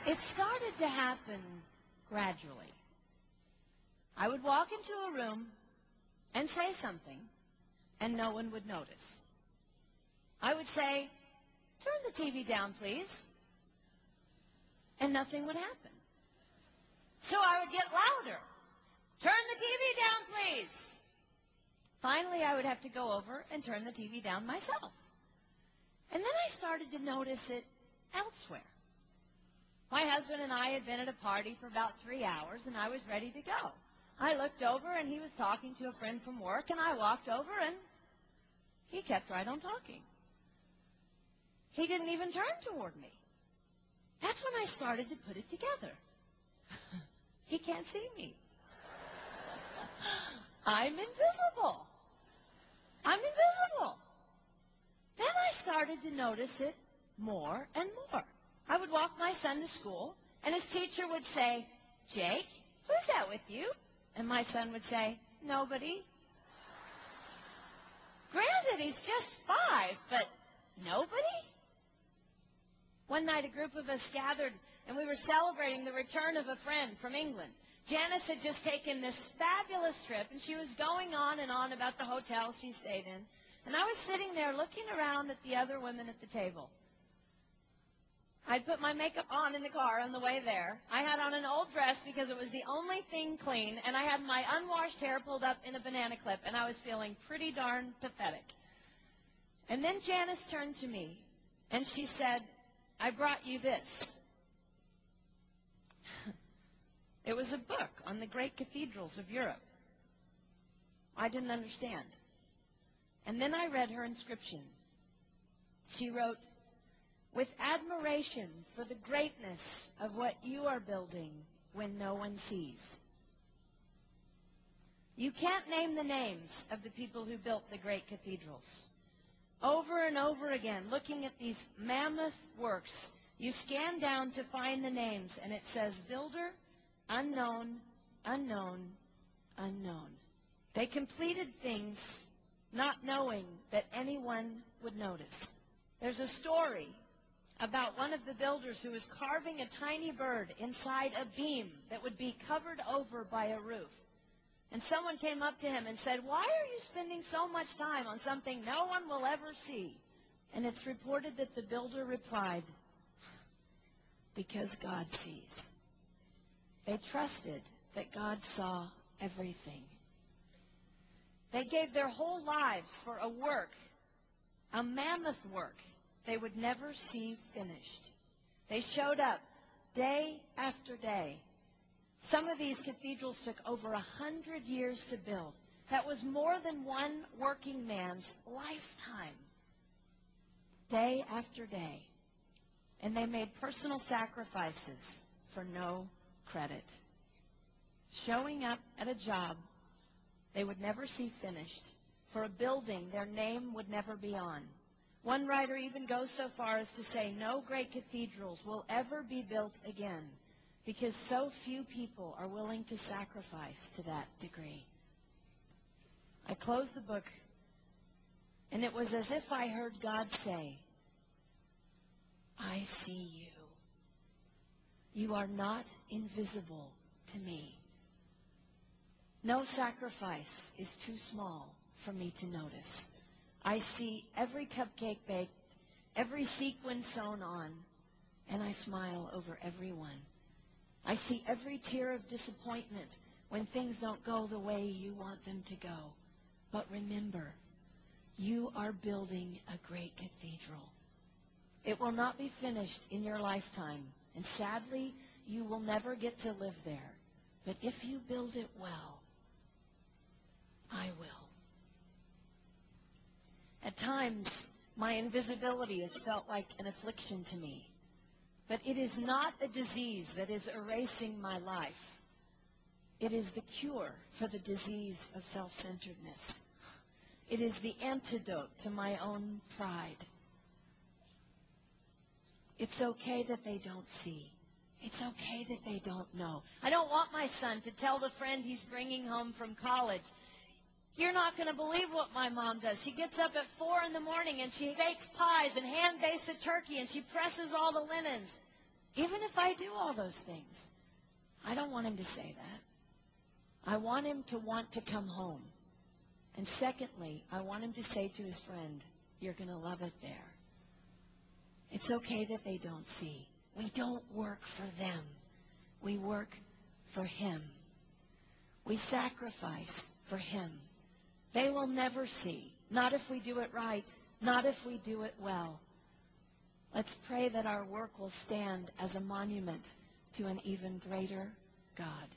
It started to happen gradually. I would walk into a room and say something, and no one would notice. I would say, "Turn the TV down, please," and nothing would happen. So I would get louder. "Turn the TV down, please." Finally, I would have to go over and turn the TV down myself. And then I started to notice it elsewhere. My husband and I had been at a party for about 3 hours, and I was ready to go. I looked over, and he was talking to a friend from work, and I walked over, and he kept right on talking. He didn't even turn toward me. That's when I started to put it together. He can't see me. I'm invisible. I'm invisible. Then I started to notice it more and more. I would walk my son to school, and his teacher would say, "Jake, who's that with you?" And my son would say, "Nobody." Granted, he's just 5, but nobody? One night, a group of us gathered, and we were celebrating the return of a friend from England. Janice had just taken this fabulous trip, and she was going on and on about the hotel she stayed in. And I was sitting there looking around at the other women at the table. I'd put my makeup on in the car on the way there. I had on an old dress because it was the only thing clean, and I had my unwashed hair pulled up in a banana clip, and I was feeling pretty darn pathetic. And then Janice turned to me, and she said, "I brought you this." It was a book on the great cathedrals of Europe. I didn't understand. And then I read her inscription. She wrote, "With admiration for the greatness of what you are building when no one sees." You can't name the names of the people who built the great cathedrals. Over and over again, looking at these mammoth works, you scan down to find the names, and it says, "Builder, unknown, unknown, unknown." They completed things not knowing that anyone would notice. There's a story about one of the builders who was carving a tiny bird inside a beam that would be covered over by a roof. And someone came up to him and said, "Why are you spending so much time on something no one will ever see?" And it's reported that the builder replied, "Because God sees." They trusted that God saw everything. They gave their whole lives for a work, a mammoth work, they would never see finished. They showed up day after day. Some of these cathedrals took over 100 years to build. That was more than one working man's lifetime. Day after day. And they made personal sacrifices for no credit. Showing up at a job they would never see finished, for a building their name would never be on. One writer even goes so far as to say no great cathedrals will ever be built again because so few people are willing to sacrifice to that degree. I closed the book, and it was as if I heard God say, "I see you. You are not invisible to me. No sacrifice is too small for me to notice. I see every cupcake baked, every sequin sewn on, and I smile over every one. I see every tear of disappointment when things don't go the way you want them to go. But remember, you are building a great cathedral. It will not be finished in your lifetime, and sadly, you will never get to live there. But if you build it well, I will." At times, my invisibility has felt like an affliction to me. But it is not a disease that is erasing my life. It is the cure for the disease of self-centeredness. It is the antidote to my own pride. It's okay that they don't see. It's okay that they don't know. I don't want my son to tell the friend he's bringing home from college, "You're not going to believe what my mom does. She gets up at 4 in the morning and she bakes pies and hand-bastes a turkey and she presses all the linens." Even if I do all those things, I don't want him to say that. I want him to want to come home. And secondly, I want him to say to his friend, you're going to love it there. It's okay that they don't see. We don't work for them. We work for him. We sacrifice for him. They will never see. Not if we do it right. Not if we do it well. Let's pray that our work will stand as a monument to an even greater God.